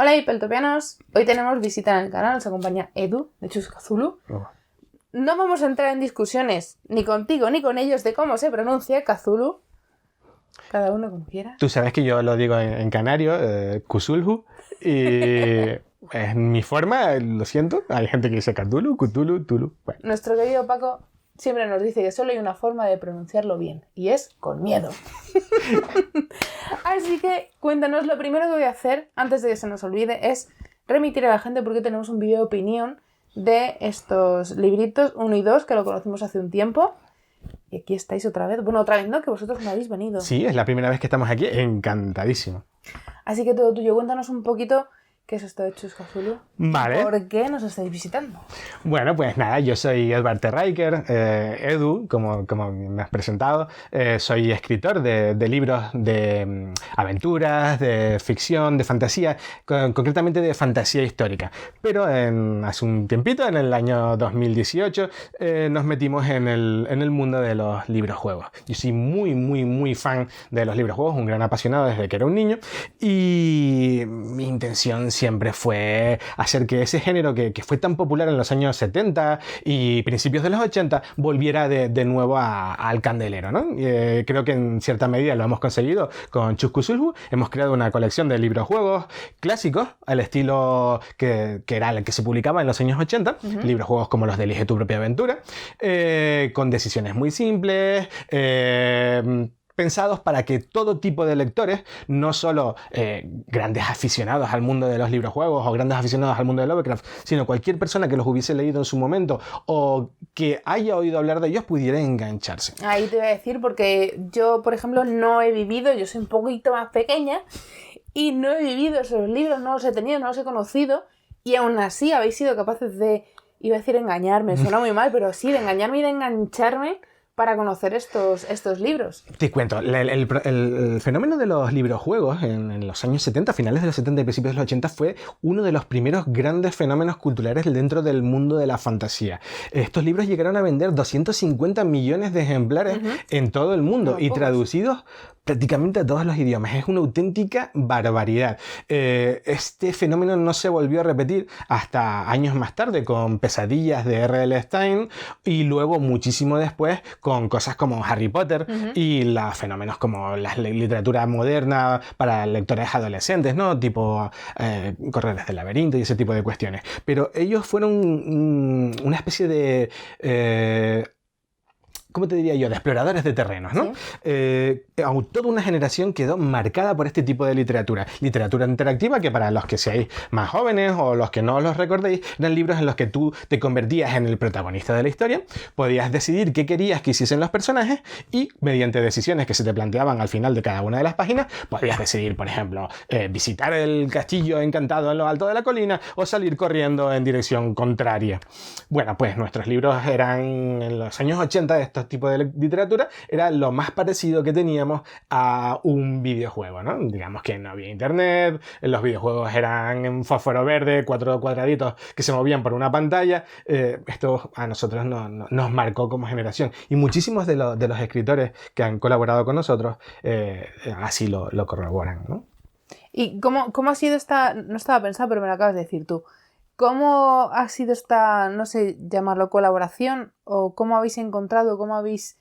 Hola hipeltopianos, hoy tenemos visita en el canal, nos acompaña Edu de Chuscazulu. No vamos a entrar en discusiones ni contigo ni con ellos de cómo se pronuncia Cthulhu, cada uno como quiera. Tú sabes que yo lo digo en canario, Cthulhu, y es mi forma, lo siento, hay gente que dice Cthulhu, Cthulhu, Tulu. Bueno. Nuestro querido Paco siempre nos dice que solo hay una forma de pronunciarlo bien, y es con miedo. Así que cuéntanos, lo primero que voy a hacer, antes de que se nos olvide, es remitir a la gente porque tenemos un vídeo de opinión de estos libritos 1 y 2, que lo conocimos hace un tiempo. Y aquí estáis otra vez. Bueno, otra vez no, que vosotros no habéis venido. Sí, es la primera vez que estamos aquí, encantadísimo. Así que todo tuyo, cuéntanos un poquito qué es esto de Chuscazulu. Vale. ¿Por qué nos estáis visitando? Bueno, pues nada, yo soy Edward T. Riker, Edu, como me has presentado. Soy escritor de libros de aventuras, de ficción, de fantasía, concretamente de fantasía histórica. Pero hace un tiempito, en el año 2018, nos metimos en el mundo de los libros-juegos. Yo soy muy fan de los libros-juegos, un gran apasionado desde que era un niño, y mi intención siempre fue hacer que ese género que fue tan popular en los años 70 y principios de los 80 volviera de nuevo al candelero, ¿no? Creo que en cierta medida lo hemos conseguido con Chuscazulu. Hemos creado una colección de libros-juegos clásicos al estilo que era el que se publicaba en los años 80, libros-juegos como los de Elige tu propia aventura, con decisiones muy simples, pensados para que todo tipo de lectores, no solo grandes aficionados al mundo de los librojuegos o grandes aficionados al mundo de Lovecraft, sino cualquier persona que los hubiese leído en su momento o que haya oído hablar de ellos pudiera engancharse. Ahí te voy a decir, porque yo, por ejemplo, no he vivido, yo soy un poquito más pequeña y no he vivido esos libros, no los he tenido, no los he conocido, y aún así habéis sido capaces de, iba a decir engañarme, suena muy mal, pero sí, de engañarme y de engancharme para conocer estos libros. Te cuento, el fenómeno de los librojuegos en los años 70, finales de los 70 y principios de los 80, fue uno de los primeros grandes fenómenos culturales dentro del mundo de la fantasía. Estos libros llegaron a vender 250 millones de ejemplares en todo el mundo y traducidos prácticamente a todos los idiomas. Es una auténtica barbaridad. Este fenómeno no se volvió a repetir hasta años más tarde con Pesadillas de R.L. Stein y luego muchísimo después con cosas como Harry Potter y los fenómenos como la literatura moderna para lectores adolescentes, ¿no? Tipo Corredores del Laberinto y ese tipo de cuestiones. Pero ellos una especie de ¿cómo te diría yo? De exploradores de terrenos, ¿no? Sí. Toda una generación quedó marcada por este tipo de literatura. Literatura interactiva que para los que seáis más jóvenes o los que no los recordéis, eran libros en los que tú te convertías en el protagonista de la historia, podías decidir qué querías que hiciesen los personajes y mediante decisiones que se te planteaban al final de cada una de las páginas, podías decidir, por ejemplo, visitar el castillo encantado en lo alto de la colina o salir corriendo en dirección contraria. Bueno, pues nuestros libros eran en los años 80, estos tipos de literatura, era lo más parecido que teníamos a un videojuego, ¿no? Digamos que no había internet, los videojuegos eran en fósforo verde, 4 cuadraditos que se movían por una pantalla. Esto a nosotros nos marcó como generación y muchísimos de los escritores que han colaborado con nosotros así lo corroboran, ¿no? ¿Y cómo ha sido esta, no estaba pensando, pero me lo acabas de decir tú, cómo ha sido esta, no sé, llamarlo colaboración, o cómo habéis encontrado, cómo habéis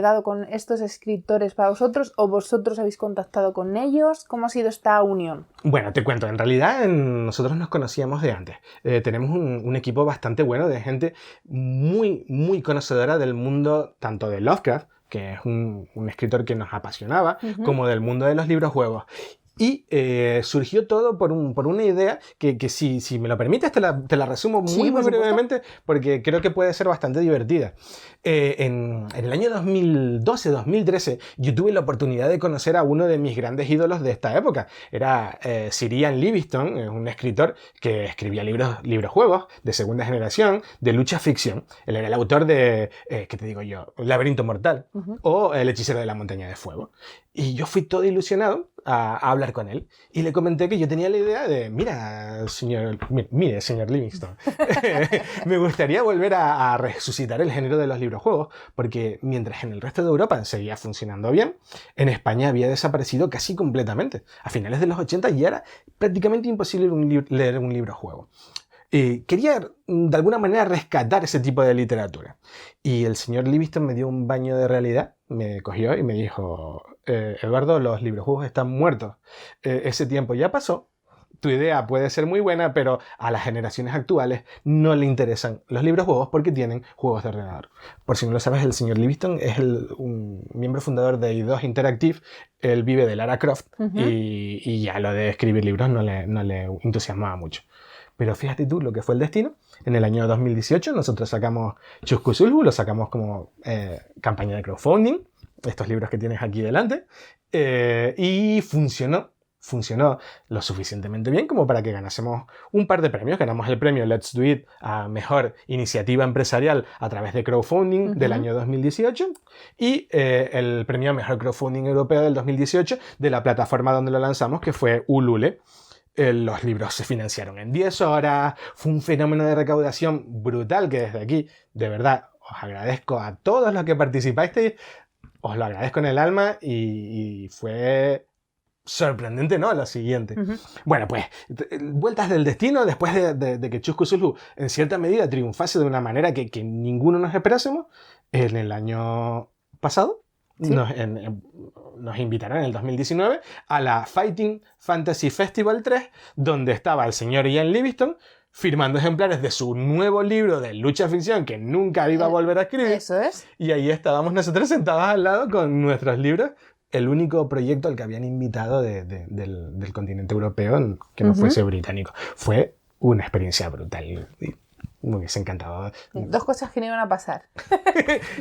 dado con estos escritores para vosotros, o vosotros habéis contactado con ellos? ¿Cómo ha sido esta unión? Bueno, te cuento, en realidad nosotros nos conocíamos de antes. Tenemos un equipo bastante bueno de gente muy conocedora del mundo tanto de Lovecraft, que es un escritor que nos apasionaba, como del mundo de los librojuegos. Y surgió todo por una idea que si me lo permites te la resumo muy brevemente porque creo que puede ser bastante divertida. En el año 2012-2013 yo tuve la oportunidad de conocer a uno de mis grandes ídolos de esta época. Era Sir Ian Livingstone, un escritor que escribía librojuegos de segunda generación, de lucha ficción. Él era el autor de, ¿qué te digo yo? Laberinto Mortal o El Hechicero de la Montaña de Fuego. Y yo fui todo ilusionado a hablar con él y le comenté que yo tenía la idea de, mire, señor Livingstone, me gustaría volver a resucitar el género de los librojuegos, porque mientras en el resto de Europa seguía funcionando bien, en España había desaparecido casi completamente. A finales de los 80 ya era prácticamente imposible leer un librojuego. Quería de alguna manera rescatar ese tipo de literatura. Y el señor Livingstone me dio un baño de realidad, me cogió y me dijo, Eduardo, los librojuegos están muertos. Ese tiempo ya pasó. Tu idea puede ser muy buena, pero a las generaciones actuales no le interesan los librojuegos porque tienen juegos de ordenador. Por si no lo sabes, el señor Livingstone es un miembro fundador de i2 Interactive. Él vive de Lara Croft y ya lo de escribir libros no le entusiasmaba mucho. Pero fíjate tú lo que fue el destino. En el año 2018 nosotros sacamos Chusco Sulhu, lo sacamos como campaña de crowdfunding, estos libros que tienes aquí delante, y funcionó lo suficientemente bien como para que ganásemos un par de premios. Ganamos el premio Let's Do It a Mejor Iniciativa Empresarial a través de crowdfunding del año 2018 y el premio a Mejor Crowdfunding Europeo del 2018 de la plataforma donde lo lanzamos, que fue Ulule. Los libros se financiaron en 10 horas, fue un fenómeno de recaudación brutal que desde aquí, de verdad, os agradezco a todos los que participasteis, os lo agradezco en el alma y fue sorprendente, ¿no? Lo siguiente. Bueno, pues, vueltas del destino, después de que Chusco Sulhu en cierta medida triunfase de una manera que ninguno nos esperásemos, en el año pasado, ¿sí? Nos invitaron en el 2019 a la Fighting Fantasy Festival 3, donde estaba el señor Ian Livingstone firmando ejemplares de su nuevo libro de lucha ficción que nunca iba a volver a escribir. Eso es. Y ahí estábamos nosotros sentados al lado con nuestros libros, el único proyecto al que habían invitado del continente europeo que no fuese británico. Fue una experiencia brutal. Me hubiese encantado. Dos cosas que no iban a pasar.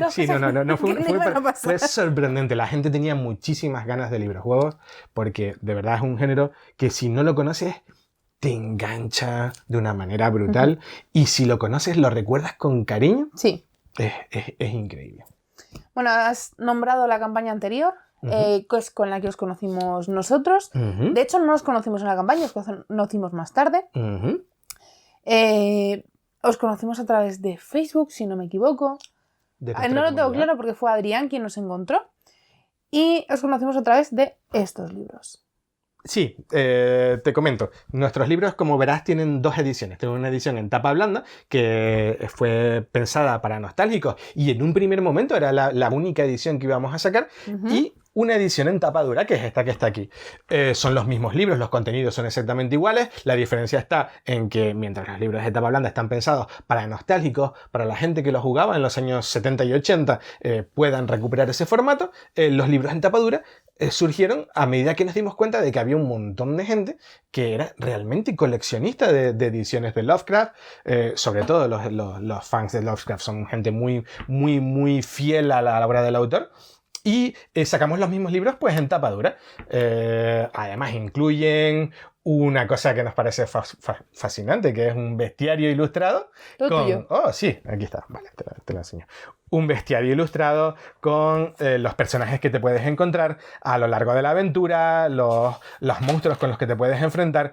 Sí, no fue sorprendente. La gente tenía muchísimas ganas de librojuegos porque de verdad es un género que si no lo conoces te engancha de una manera brutal y si lo conoces lo recuerdas con cariño. Sí. Es increíble. Bueno, has nombrado la campaña anterior, que es con la que os conocimos nosotros. De hecho, no nos conocimos en la campaña, os conocimos más tarde. Os conocimos a través de Facebook, si no me equivoco. No lo tengo claro porque fue Adrián quien nos encontró. Y os conocimos a través de estos libros. Sí, te comento. Nuestros libros, como verás, tienen dos ediciones. Tengo una edición en tapa blanda que fue pensada para nostálgicos y en un primer momento era la única edición que íbamos a sacar. Y una edición en tapa dura, que es esta que está aquí. Son los mismos libros, los contenidos son exactamente iguales. La diferencia está en que mientras los libros de tapa blanda están pensados para nostálgicos, para la gente que los jugaba en los años 70 y 80, puedan recuperar ese formato, los libros en tapa dura surgieron a medida que nos dimos cuenta de que había un montón de gente que era realmente coleccionista de ediciones de Lovecraft. Sobre todo los fans de Lovecraft son gente muy, muy, muy fiel a la obra del autor. Y sacamos los mismos libros pues en tapa dura. Además incluyen una cosa que nos parece fascinante, que es un bestiario ilustrado. Tuyo. Oh, sí, aquí está. Vale, te lo enseño. Un bestiario ilustrado con los personajes que te puedes encontrar a lo largo de la aventura, los monstruos con los que te puedes enfrentar.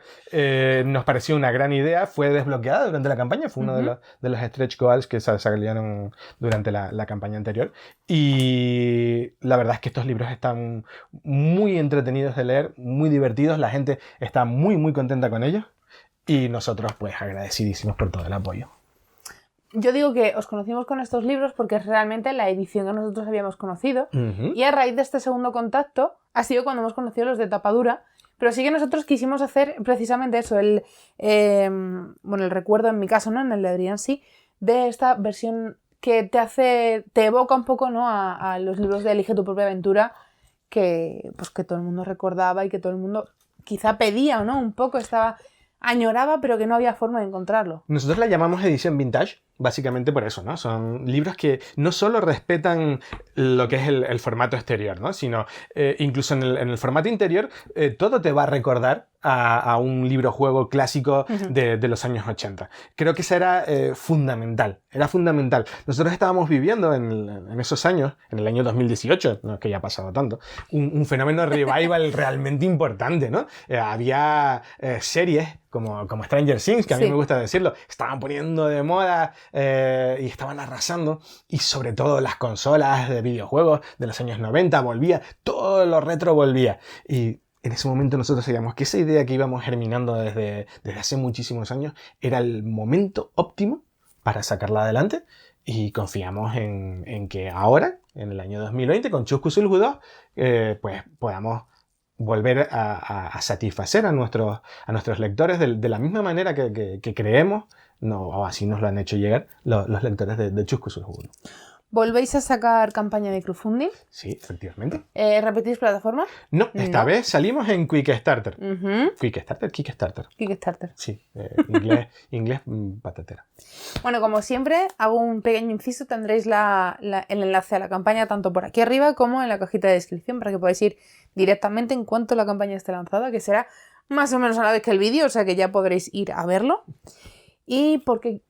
Nos pareció una gran idea. Fue desbloqueada durante la campaña. Fue uno de los stretch goals que salieron durante la campaña anterior. Y la verdad es que estos libros están muy entretenidos de leer, muy divertidos. La gente está muy, muy contenta con ellos. Y nosotros, pues, agradecidísimos por todo el apoyo. Yo digo que os conocimos con estos libros porque es realmente la edición que nosotros habíamos conocido. Y a raíz de este segundo contacto ha sido cuando hemos conocido los de tapa dura. Pero sí que nosotros quisimos hacer precisamente eso, el recuerdo en mi caso, ¿no? En el de Adrián sí, de esta versión que te evoca un poco, ¿no? a los libros de Elige tu propia aventura que todo el mundo recordaba y que todo el mundo quizá pedía, ¿no? Un poco añoraba, pero que no había forma de encontrarlo. Nosotros la llamamos edición vintage, básicamente por eso, ¿no? Son libros que no solo respetan lo que es el formato exterior, ¿no? Sino incluso en el formato interior todo te va a recordar a un libro-juego clásico de los años 80. Creo que eso era fundamental, era fundamental. Nosotros estábamos viviendo en esos años, en el año 2018, no es que ya ha pasado tanto, un fenómeno revival realmente importante, ¿no? Había series como Stranger Things, que a mí me gusta decirlo, estaban poniendo de moda y estaban arrasando, y sobre todo las consolas de videojuegos de los años 90 volvía, todo lo retro volvía. Y en ese momento nosotros sabíamos que esa idea que íbamos germinando desde hace muchísimos años era el momento óptimo para sacarla adelante, y confiamos en que ahora, en el año 2020, con Chus Cthulhu 2, pues podamos volver a satisfacer a nuestros lectores de la misma manera que creemos, o así nos lo han hecho llegar los lectores de Chus Cthulhu 1. ¿Volvéis a sacar campaña de crowdfunding? Sí, efectivamente. ¿Repetís plataforma? No, esta vez salimos en Quickstarter. Kickstarter. Sí, inglés patatera. Bueno, como siempre, hago un pequeño inciso. Tendréis el enlace a la campaña tanto por aquí arriba como en la cajita de descripción para que podáis ir directamente en cuanto la campaña esté lanzada, que será más o menos a la vez que el vídeo, o sea que ya podréis ir a verlo. ¿Y por qué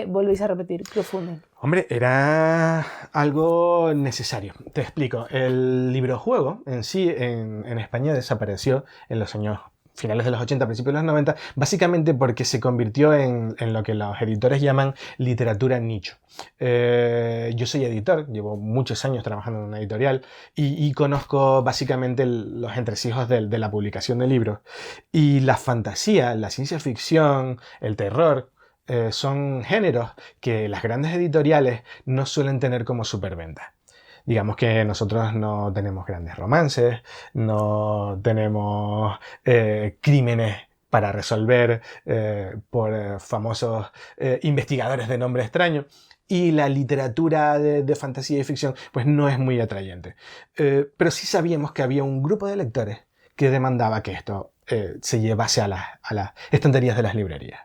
volvéis a repetir crowdfunding? Hombre, era algo necesario. Te explico. El librojuego en sí en España desapareció en los años finales de los 80, principios de los 90, básicamente porque se convirtió en lo que los editores llaman literatura nicho. Yo soy editor, llevo muchos años trabajando en una editorial y conozco básicamente los entresijos de la publicación de libros. Y la fantasía, la ciencia ficción, el terror, son géneros que las grandes editoriales no suelen tener como superventa. Digamos que nosotros no tenemos grandes romances, no tenemos crímenes para resolver por famosos investigadores de nombre extraño. Y la literatura de fantasía y ficción pues no es muy atrayente. Pero sí sabíamos que había un grupo de lectores que demandaba que esto se llevase a las estanterías de las librerías.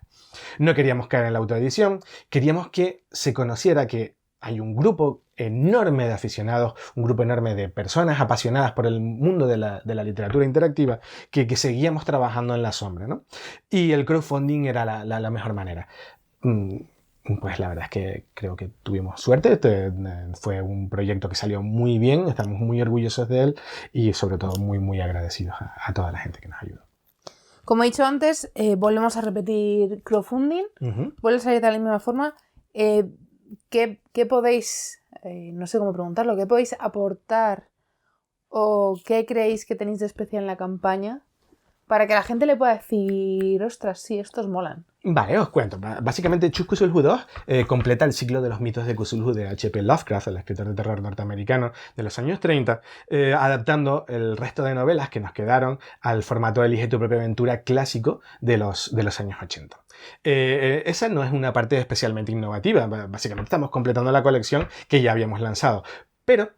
No queríamos caer en la autoedición, queríamos que se conociera que hay un grupo enorme de aficionados, un grupo enorme de personas apasionadas por el mundo de la literatura interactiva que seguíamos trabajando en la sombra, ¿no? Y el crowdfunding era la mejor manera. Pues la verdad es que creo que tuvimos suerte. Fue un proyecto que salió muy bien, estamos muy orgullosos de él y sobre todo muy, muy agradecidos a toda la gente que nos ayudó. Como he dicho antes, volvemos a repetir crowdfunding, vuelve a salir de la misma forma. ¿Qué podéis, no sé cómo preguntarlo, qué podéis aportar o qué creéis que tenéis de especial en la campaña para que la gente le pueda decir, ostras, sí, estos molan? Vale, os cuento. Básicamente, Chus Cthulhu 2 completa el ciclo de los mitos de Cthulhu de H.P. Lovecraft, el escritor de terror norteamericano de los años 30, adaptando el resto de novelas que nos quedaron al formato Elige tu propia aventura clásico de los años 80. Esa no es una parte especialmente innovativa. Básicamente estamos completando la colección que ya habíamos lanzado. Pero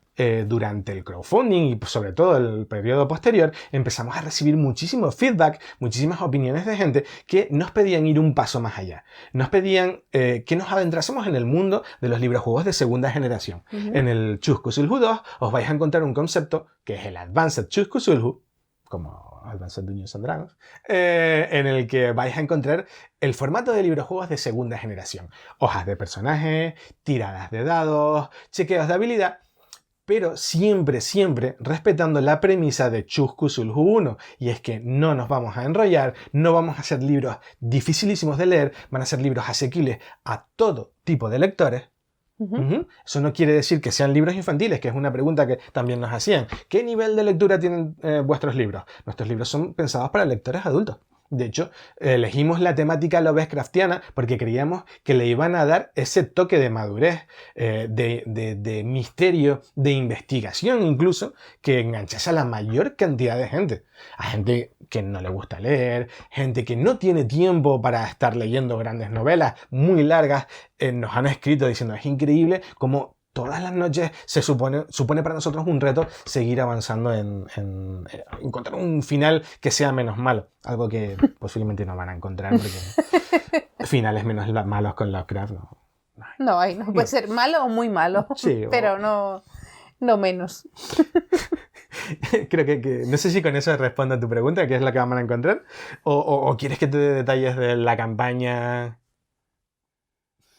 durante el crowdfunding y sobre todo el periodo posterior empezamos a recibir muchísimo feedback, muchísimas opiniones de gente que nos pedían ir un paso más allá. Nos pedían que nos adentrásemos en el mundo de los librojuegos de segunda generación. En el Chus Cthulhu 2 os vais a encontrar un concepto que es el Advanced Chus Cthulhu, como Advanced Dungeons and Dragons, en el que vais a encontrar el formato de librojuegos de segunda generación. Hojas de personajes, tiradas de dados, chequeos de habilidad, pero siempre respetando la premisa de Chus Cthulhu 1, y es que no nos vamos a enrollar, no vamos a hacer libros dificilísimos de leer, van a ser libros asequibles a todo tipo de lectores. Eso no quiere decir que sean libros infantiles, que es una pregunta que también nos hacían. ¿Qué nivel de lectura tienen vuestros libros? Nuestros libros son pensados para lectores adultos. De hecho, elegimos la temática Lovecraftiana porque creíamos que le iban a dar ese toque de madurez, de misterio, de investigación incluso, que enganchase a la mayor cantidad de gente. A gente que no le gusta leer, gente que no tiene tiempo para estar leyendo grandes novelas muy largas. Nos han escrito diciendo, es increíble cómo todas las noches supone para nosotros un reto seguir avanzando en encontrar un final que sea menos malo. Algo que posiblemente no van a encontrar porque finales menos malos con Lovecraft no No hay, no puede ser malo o muy malo, Sí, pero no menos. Creo que no sé si con eso respondo a tu pregunta, que es la que vamos a encontrar, o quieres que te dé detalles de la campaña.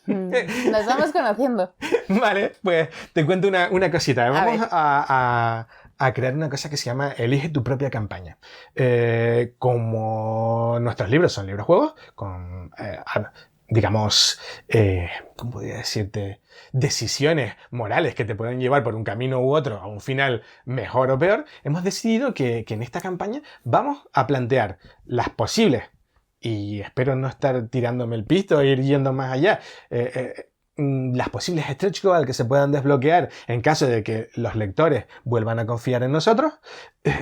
Nos vamos conociendo. Vale, pues te cuento una cosita. Vamos ver. a crear una cosa que se llama Elige tu propia campaña. Como nuestros libros son libros-juegos, con, digamos, ¿cómo podría decirte? Decisiones morales que te pueden llevar por un camino u otro a un final mejor o peor, hemos decidido que en esta campaña vamos a plantear las posibles, y espero no estar tirándome el pisto e ir yendo más allá, las posibles stretch goals que se puedan desbloquear en caso de que los lectores vuelvan a confiar en nosotros,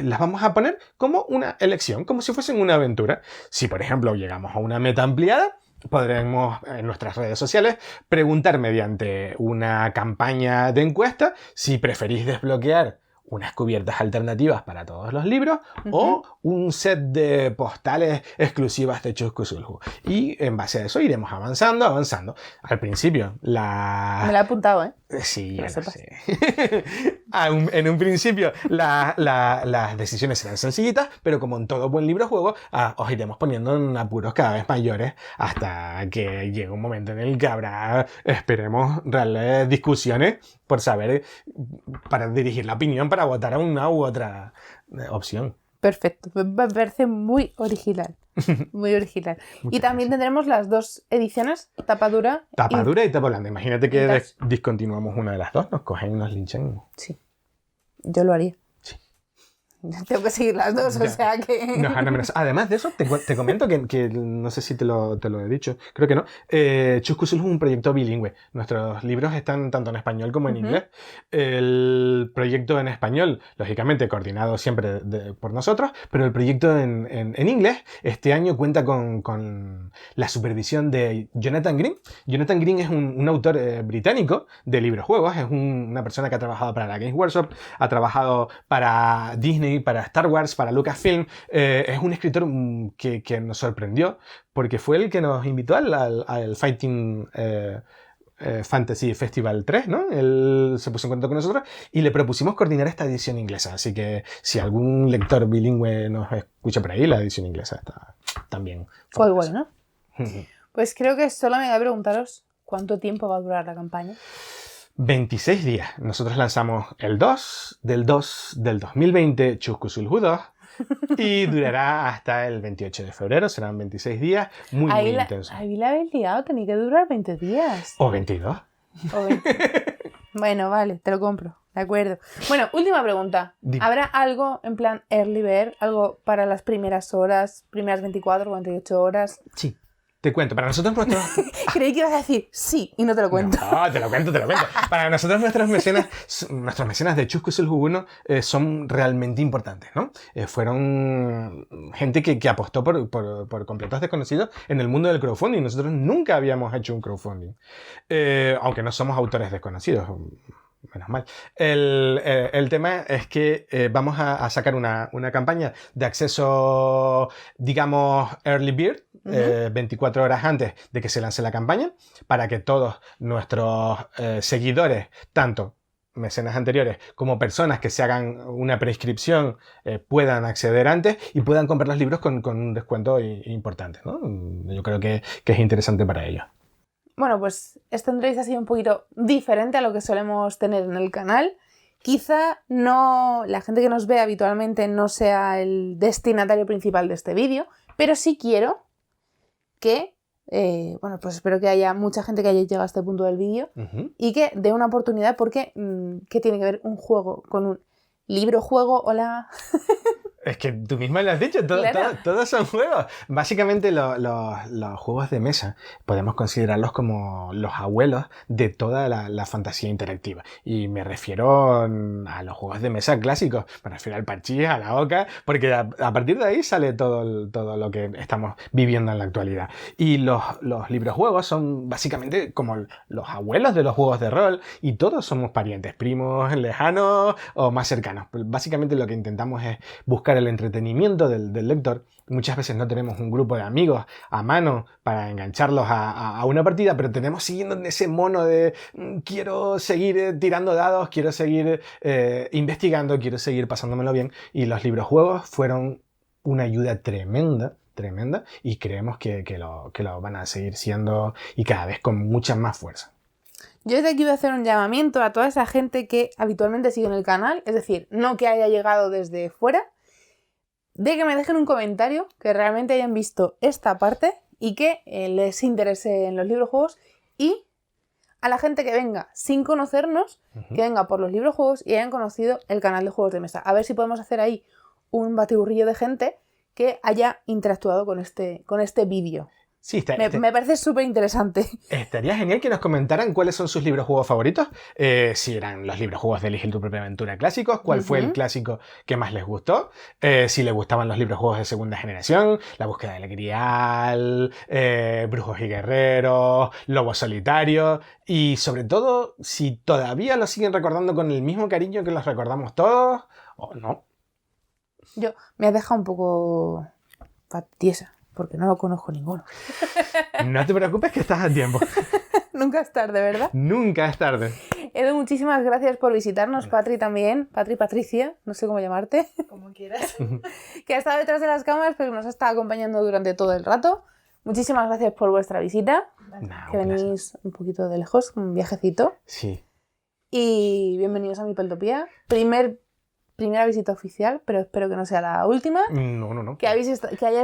las vamos a poner como una elección, como si fuesen una aventura. Si, por ejemplo, llegamos a una meta ampliada, podremos en nuestras redes sociales preguntar mediante una campaña de encuesta si preferís desbloquear unas cubiertas alternativas para todos los libros o un set de postales exclusivas de Chus Cthulhu. Y en base a eso iremos avanzando. Al principio, Me la he apuntado, ¿eh? Sí, Que ya lo lo sepas. sé. En un principio las decisiones serán sencillitas, pero como en todo buen libro juego, os iremos poniendo en apuros cada vez mayores hasta que llegue un momento en el que habrá, esperemos, reales discusiones por saber, para dirigir la opinión, para votar a una u otra opción. Perfecto, me parece muy original. Muy original. Y también tendremos las dos ediciones, tapa dura. Tapa dura y tapa blanda. Imagínate que Vintage. discontinuamos una de las dos, nos cogen y nos linchan. Sí, yo lo haría. Sí. Tengo que seguir las dos, Ya. o sea que... No, además de eso, te comento que no sé si te lo he dicho, creo que no. Chus Cthulhu es un proyecto bilingüe. Nuestros libros están tanto en español como en inglés. El proyecto en español, lógicamente, coordinado siempre por nosotros, pero el proyecto en inglés este año cuenta con la supervisión de Jonathan Green. Jonathan Green es un autor británico de libros-juegos, es una persona que ha trabajado para la Games Workshop, ha trabajado para Disney, para Star Wars, para Lucasfilm. Es un escritor que nos sorprendió porque fue el que nos invitó al Fighting Fantasy Festival 3, ¿no? Él se puso en contacto con nosotros y le propusimos coordinar esta edición inglesa. Así que si algún lector bilingüe nos escucha por ahí, la edición inglesa está también. Fue guay, ¿no? Pues creo que solo me da preguntaros cuánto tiempo va a durar la campaña. 26 días. Nosotros lanzamos el 2 del 2020, Chus Cthulhu 2, y durará hasta el 28 de febrero. Serán 26 días, muy intensos. Ahí la habéis liado, tenía que durar 20 días. O 22. O 20. Bueno, vale, te lo compro. De acuerdo. Bueno, última pregunta. Dime. ¿Habrá algo en plan early bird? ¿Algo para las primeras horas? ¿Primeras 24, 48 horas? Sí. Te cuento, para nosotros nuestros... Creí que ibas a decir sí y no te lo cuento. No, te lo cuento. Para nosotros nuestros mecenas de Chus Cthulhu 1 son realmente importantes, ¿no? Fueron gente que apostó por completos desconocidos en el mundo del crowdfunding. Nosotros nunca habíamos hecho un crowdfunding. Aunque no somos autores desconocidos. Menos mal. El tema es que vamos a sacar una campaña de acceso, digamos, early bird, 24 horas antes de que se lance la campaña, para que todos nuestros seguidores, tanto mecenas anteriores como personas que se hagan una prescripción, puedan acceder antes y puedan comprar los libros con un descuento importante, ¿no? Yo creo que es interesante para ellos. Bueno, pues esta entrevista ha sido un poquito diferente a lo que solemos tener en el canal. Quizá no, la gente que nos ve habitualmente no sea el destinatario principal de este vídeo, pero sí quiero que, bueno, pues espero que haya mucha gente que haya llegado a este punto del vídeo y que dé una oportunidad porque, ¿qué tiene que ver un juego con un libro-juego? Hola... Es que tú misma lo has dicho, Claro. todos son juegos. Básicamente los juegos de mesa podemos considerarlos como los abuelos de toda la fantasía interactiva. Y me refiero a los juegos de mesa clásicos, me refiero al parchís, a la oca, porque a partir de ahí sale todo lo que estamos viviendo en la actualidad. Y los librojuegos son básicamente como los abuelos de los juegos de rol y todos somos parientes, primos lejanos o más cercanos. Básicamente lo que intentamos es buscar buscar el entretenimiento del lector. Muchas veces no tenemos un grupo de amigos a mano para engancharlos a una partida, pero tenemos siguiendo ese mono de quiero seguir tirando dados, quiero seguir investigando, quiero seguir pasándomelo bien. Y los librojuegos fueron una ayuda tremenda y creemos que lo van a seguir siendo y cada vez con mucha más fuerza. Yo desde aquí voy a hacer un llamamiento a toda esa gente que habitualmente sigue en el canal, es decir, no que haya llegado desde fuera, de que me dejen un comentario que realmente hayan visto esta parte y que les interese en los librojuegos, y a la gente que venga sin conocernos, que venga por los librojuegos y hayan conocido el canal de juegos de mesa. A ver si podemos hacer ahí un batiburrillo de gente que haya interactuado con este vídeo. Sí, me parece súper interesante. Estaría genial que nos comentaran cuáles son sus librojuegos favoritos, si eran los librojuegos de Elige tu propia aventura clásicos, cuál fue el clásico que más les gustó, si les gustaban los librojuegos de segunda generación, La búsqueda del Grial, Brujos y Guerreros, Lobos Solitarios, y sobre todo si todavía los siguen recordando con el mismo cariño que los recordamos todos, o no. Yo me he dejado un poco tiesa, porque no lo conozco ninguno. No te preocupes que estás a tiempo. Nunca es tarde, ¿verdad? Nunca es tarde. Edu, muchísimas gracias por visitarnos. Patri también. Patricia, no sé cómo llamarte. Como quieras. Que ha estado detrás de las cámaras, pero nos ha estado acompañando durante todo el rato. Muchísimas gracias por vuestra visita. Que venís un poquito de lejos, un viajecito. Sí. Y bienvenidos a Mipeltopía. Primera visita oficial, pero espero que no sea la última. No. Que hayáis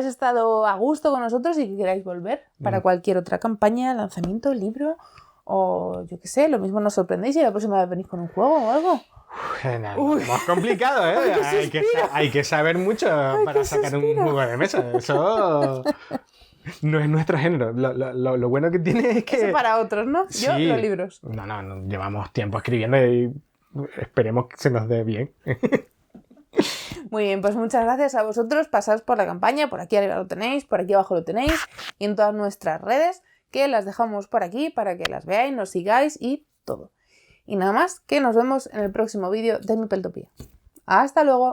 estado a gusto con nosotros y que queráis volver para cualquier otra campaña, lanzamiento, libro o yo qué sé. Lo mismo nos sorprendéis y la próxima vez venís con un juego o algo. Más complicado, ¿eh? Hay que saber mucho para sacar un juego de mesa. Eso no es nuestro género. Lo bueno que tiene es que... Eso para otros, ¿no? Sí. Yo, los libros. No, llevamos tiempo escribiendo y esperemos que se nos dé bien. Muy bien, pues muchas gracias a vosotros. Pasaos por la campaña, por aquí arriba lo tenéis, por aquí abajo lo tenéis y en todas nuestras redes, que las dejamos por aquí para que las veáis, nos sigáis y todo. Y nada más, que nos vemos en el próximo vídeo de Mipeltopía. ¡Hasta luego!